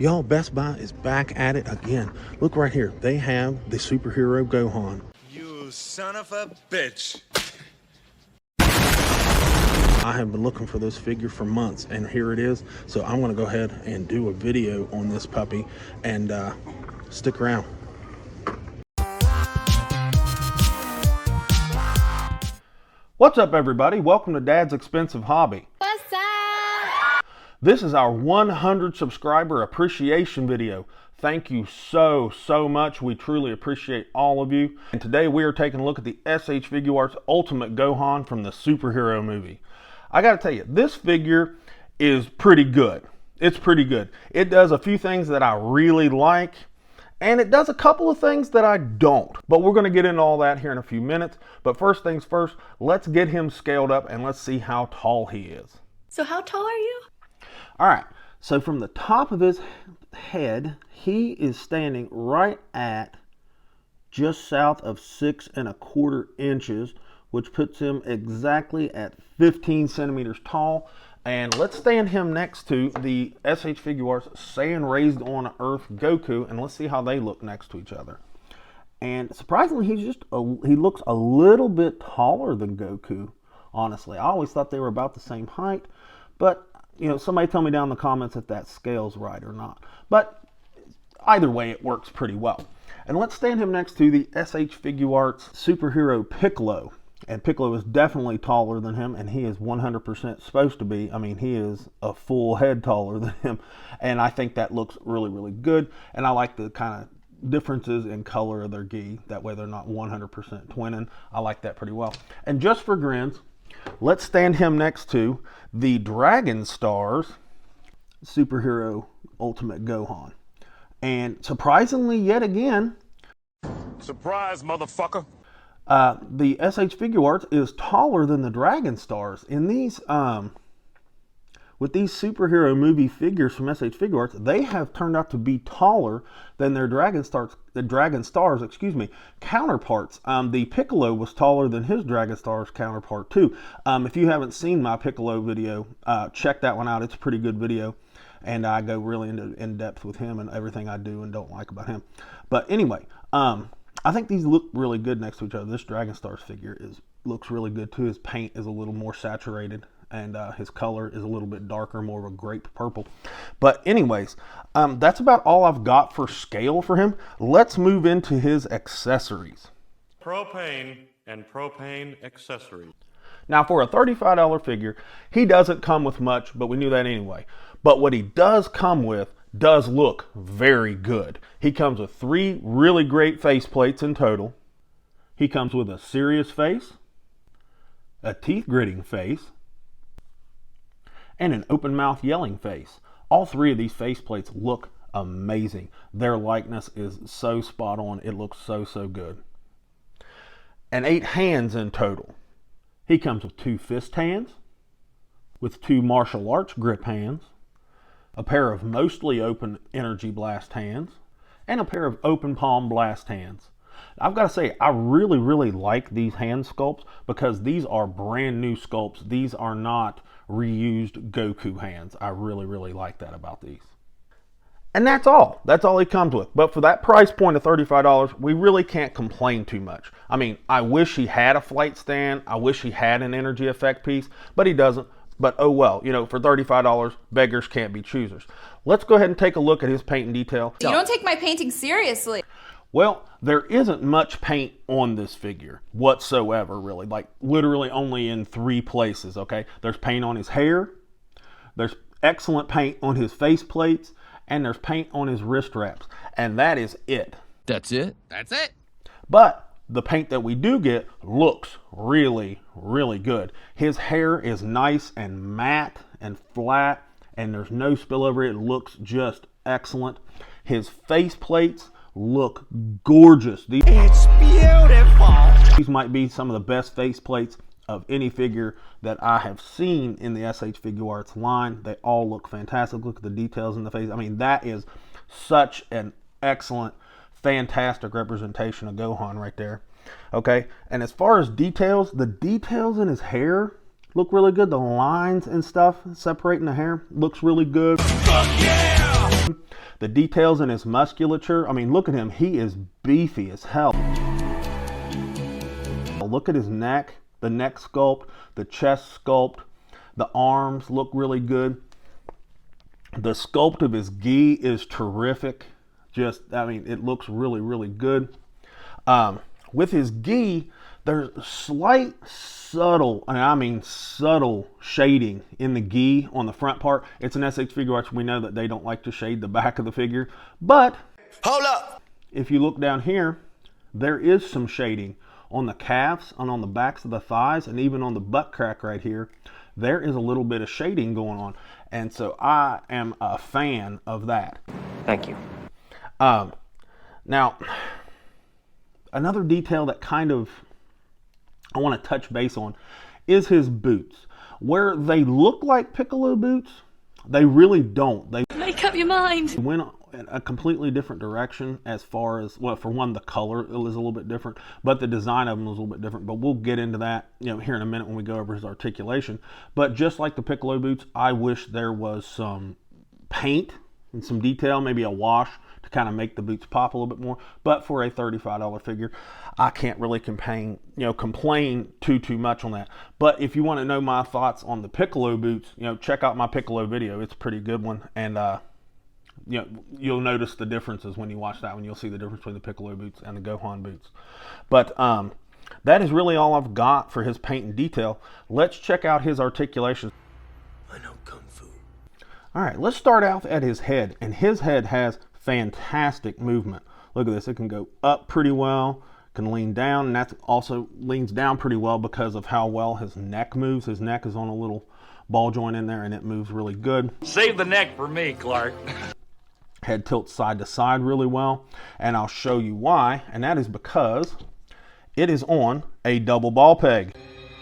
Y'all, Best Buy is back at it again. Look right here. They have the superhero Gohan. You son of a bitch. I have been looking for this figure for months, and here it is. So I'm going to go ahead and do a video on this puppy, and stick around. What's up, everybody? Welcome to Dad's Expensive Hobby. What's up? This is our 100 subscriber appreciation video. Thank you so much. We truly appreciate all of you. And today we are taking a look at the shfiguarts Ultimate Gohan from the superhero movie. I gotta tell you, this figure is pretty good. It's pretty good. It does a few things that I really like, and it does a couple of things that I don't. But we're gonna get into all that here in a few minutes. But first things first, let's get him scaled up and let's see how tall he is. So how tall are you? All right, so from the top of his head, he is standing right at just south of 6¼ inches, which puts him exactly at 15 centimeters tall. And let's stand him next to the shfiguarts Saiyan Raised on Earth Goku, and let's see how they look next to each other. And surprisingly, he looks a little bit taller than Goku, honestly. I always thought they were about the same height, but you know, somebody tell me down in the comments if that scale's right or not. But either way, it works pretty well. And let's stand him next to the shfiguarts superhero Piccolo. And Piccolo is definitely taller than him, and he is 100% supposed to be. I mean, he is a full head taller than him. And I think that looks really good. And I like the kind of differences in color of their gi. That way they're not 100% twinning. I like that pretty well. And just for grins, let's stand him next to the Dragonball superhero Ultimate Gohan. And surprisingly, yet again, Surprise, motherfucker. the shfiguarts is taller than the Dragonstars. In these, with these superhero movie figures from shfiguarts, they have turned out to be taller than their Dragonstars, counterparts. The Piccolo was taller than his Dragonstars counterpart too. If you haven't seen my Piccolo video, check that one out. It's a pretty good video, and I go really in depth with him and everything I do and don't like about him. But anyway, I think these look really good next to each other. This Dragonstars figure looks really good too. His paint is a little more saturated, and his color is a little bit darker, more of a grape purple. But anyways, that's about all I've got for scale for him. Let's move into his accessories. Propane and propane accessories. Now, for a $35 figure, he doesn't come with much, but we knew that anyway. But what he does come with does look very good. He comes with 3 really great face plates in total. He comes with a serious face, a teeth gritting face, and an open mouth yelling face. All 3 of these face plates look amazing. Their likeness is so spot on. It looks so good. And 8 hands in total. He comes with 2 fist hands, with 2 martial arts grip hands, a pair of mostly open energy blast hands, and a pair of open palm blast hands. I've got to say, I really like these hand sculpts because these are brand new sculpts. These are not reused Goku hands. I really like that about these. And that's all. That's all he comes with. But for that price point of $35, we really can't complain too much. I mean, I wish he had a flight stand. I wish he had an energy effect piece, but he doesn't. But oh well, you know, for $35, beggars can't be choosers. Let's go ahead and take a look at his paint in detail. You don't take my painting seriously. Well, there isn't much paint on this figure whatsoever, really. Like, literally only in 3 places, okay? There's paint on his hair, there's excellent paint on his face plates, and there's paint on his wrist wraps. And that is it. That's it? That's it. But the paint that we do get looks really good. His hair is nice and matte and flat, and there's no spillover. It looks just excellent. His face plates look gorgeous. It's beautiful. These might be some of the best face plates of any figure that I have seen in the shfiguarts line. They all look fantastic. Look at the details in the face. I mean, that is such an excellent, fantastic representation of Gohan right there. Okay, and as far as details, the details in his hair look really good. The lines and stuff separating the hair looks really good. Fuck yeah! The details in his musculature, I mean, look at him. He is beefy as hell. Look at his neck, the neck sculpt, the chest sculpt, the arms look really good. The sculpt of his gi is terrific. I mean, it looks really, really good. With his gi, there's slight, subtle, and I mean subtle shading in the gi on the front part. It's an SH Figuarts. We know that they don't like to shade the back of the figure. But, Hold up! if you look down here, there is some shading on the calves and on the backs of the thighs and even on the butt crack right here. There is a little bit of shading going on. And so I am a fan of that. Thank you. Now, another detail that kind of I want to touch base on is his boots. Where they look like Piccolo boots, they really don't. They Make up your mind. went in a completely different direction as far as, well, for one, the color was a little bit different, but the design of them was a little bit different. But we'll get into that, here in a minute when we go over his articulation. But just like the Piccolo boots, I wish there was some paint and some detail, maybe a wash, to kind of make the boots pop a little bit more. But for a $35 figure, I can't really complain too much on that. But if you want to know my thoughts on the Piccolo boots, check out my Piccolo video. It's a pretty good one, and you'll notice the differences when you watch that one. You'll see the difference between the Piccolo boots and the Gohan boots. But that is really all I've got for his paint and detail. Let's check out his articulation. I know Kung Fu. All right, let's start out at his head. And his head has fantastic movement. Look at this. It can go up pretty well, can lean down, and that also leans down pretty well because of how well his neck moves. His neck is on a little ball joint in there, and it moves really good. Save the neck for me, Clark. Head tilts side to side really well, and I'll show you why, and that is because it is on a double ball peg.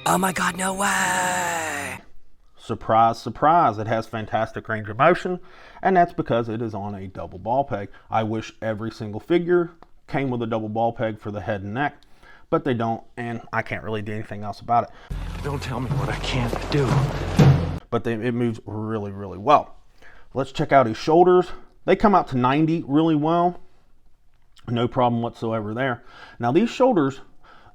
Oh my God, no way! Surprise, surprise, it has fantastic range of motion, and that's because it is on a double ball peg. I wish every single figure came with a double ball peg for the head and neck, but they don't, and I can't really do anything else about it. Don't tell me what I can't do. But it moves really, really well. Let's check out his shoulders. They come out to 90 really well. No problem whatsoever there. Now these shoulders,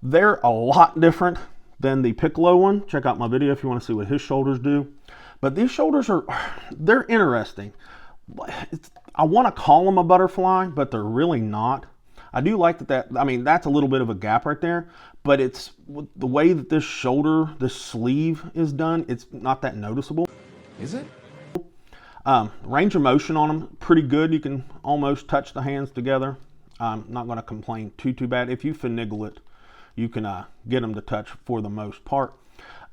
they're a lot different than the Piccolo one. Check out my video if you want to see what his shoulders do. But these shoulders they're interesting. I want to call them a butterfly, but they're really not. I do like that's a little bit of a gap right there, but it's the way that this sleeve is done, it's not that noticeable. Is it? Range of motion on them, pretty good. You can almost touch the hands together. I'm not going to complain too bad. If you finagle it, you can get them to touch for the most part.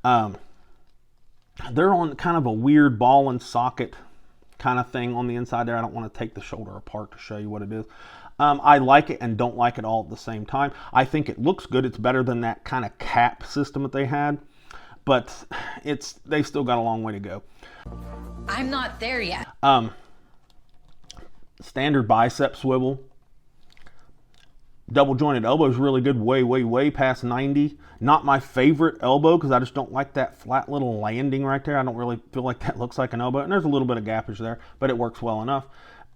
They're on kind of a weird ball and socket kind of thing on the inside there. I don't want to take the shoulder apart to show you what it is. I like it and don't like it all at the same time. I think it looks good. It's better than that kind of cap system that they had, but they've still got a long way to go. I'm not there yet. Standard bicep swivel. Double jointed elbow is really good, way past 90. Not my favorite elbow because I just don't like that flat little landing right there. I don't really feel like that looks like an elbow. And there's a little bit of gappage there, but it works well enough.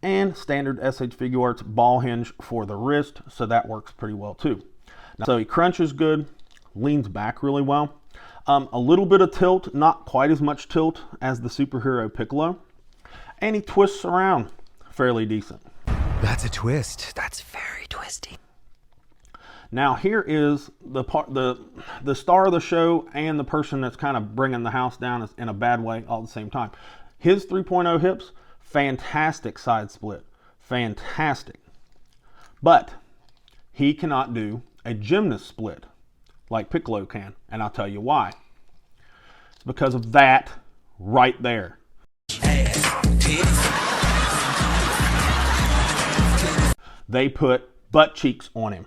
And standard SH Figuarts ball hinge for the wrist, so that works pretty well too. Now, so he crunches good, leans back really well. A little bit of tilt, not quite as much tilt as the superhero Piccolo. And he twists around fairly decent. That's a twist. That's very twisty. Now here is the star of the show and the person that's kind of bringing the house down in a bad way all at the same time. His 3.0 hips, fantastic side split, fantastic. But he cannot do a gymnast split like Piccolo can, and I'll tell you why. It's because of that right there. They put butt cheeks on him.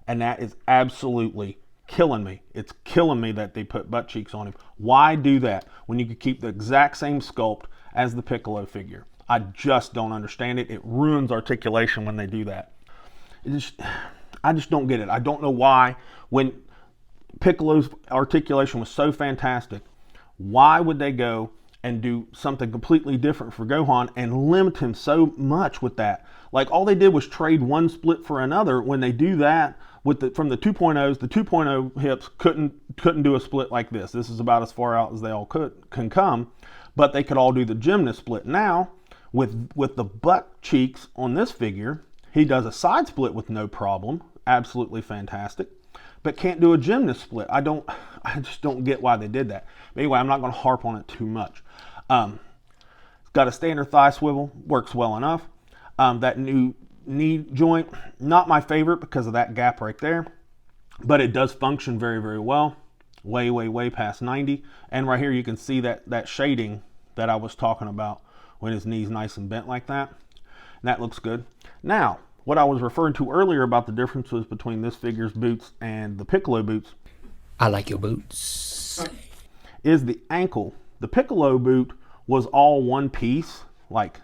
And that is absolutely killing me. It's killing me that they put butt cheeks on him. Why do that when you could keep the exact same sculpt as the Piccolo figure? I just don't understand it. It ruins articulation when they do that. I just don't get it. I don't know why, when Piccolo's articulation was so fantastic, why would they go and do something completely different for Gohan and limit him so much with that. Like, all they did was trade one split for another. When they do that with from the 2.0s, the 2.0 hips couldn't do a split like this. This is about as far out as they all can come, but they could all do the gymnast split. Now, with the butt cheeks on this figure, he does a side split with no problem. Absolutely fantastic. But can't do a gymnast split. I just don't get why they did that. But anyway, I'm not going to harp on it too much. It's got a standard thigh swivel, works well enough. That new knee joint, not my favorite because of that gap right there, but it does function very, very well. Way past 90. And right here you can see that shading that I was talking about when his knee's nice and bent like that. And that looks good. Now, what I was referring to earlier about the differences between this figure's boots and the Piccolo boots, I like your boots. is the ankle. The Piccolo boot was all one piece, like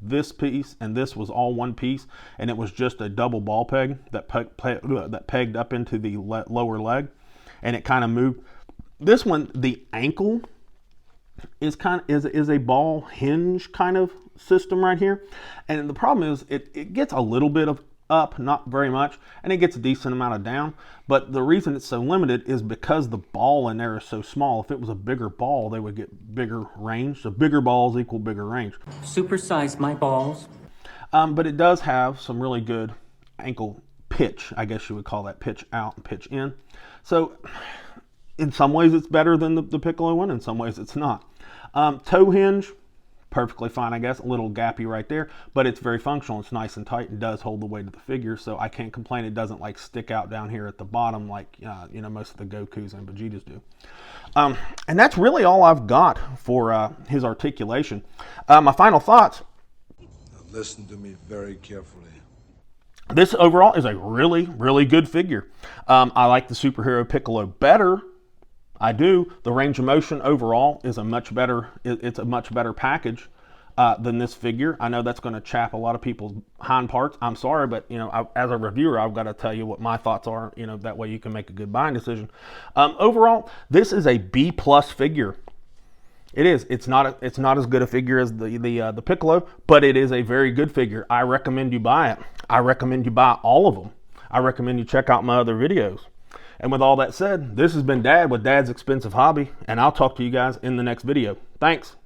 this piece and this was all one piece, and it was just a double ball peg that pegged up into the lower leg, and it kind of moved. This one, the ankle is a ball hinge kind of system right here, and the problem is it gets a little bit of up, not very much, and it gets a decent amount of down. But the reason it's so limited is because the ball in there is so small. If it was a bigger ball, they would get bigger range. So bigger balls equal bigger range. Supersize my balls. But it does have some really good ankle pitch. I guess you would call that pitch out and pitch in. So in some ways it's better than the Piccolo one. In some ways it's not. Toe hinge, perfectly fine, I guess. A little gappy right there, but it's very functional. It's nice and tight and does hold the weight of the figure, so I can't complain. It doesn't like stick out down here at the bottom like most of the Gokus and Vegetas do. And that's really all I've got for his articulation. My final thoughts. Now listen to me very carefully. This overall is a really, really good figure. I like the Superhero Piccolo better. I do. The range of motion overall is a much better. It's a much better package than this figure. I know that's going to chap a lot of people's hind parts. I'm sorry, but as a reviewer, I've got to tell you what my thoughts are. That way you can make a good buying decision. Overall, this is a B+ figure. It is. It's not as good a figure as the Piccolo, but it is a very good figure. I recommend you buy it. I recommend you buy all of them. I recommend you check out my other videos. And with all that said, this has been Dad with Dad's Expensive Hobby, and I'll talk to you guys in the next video. Thanks.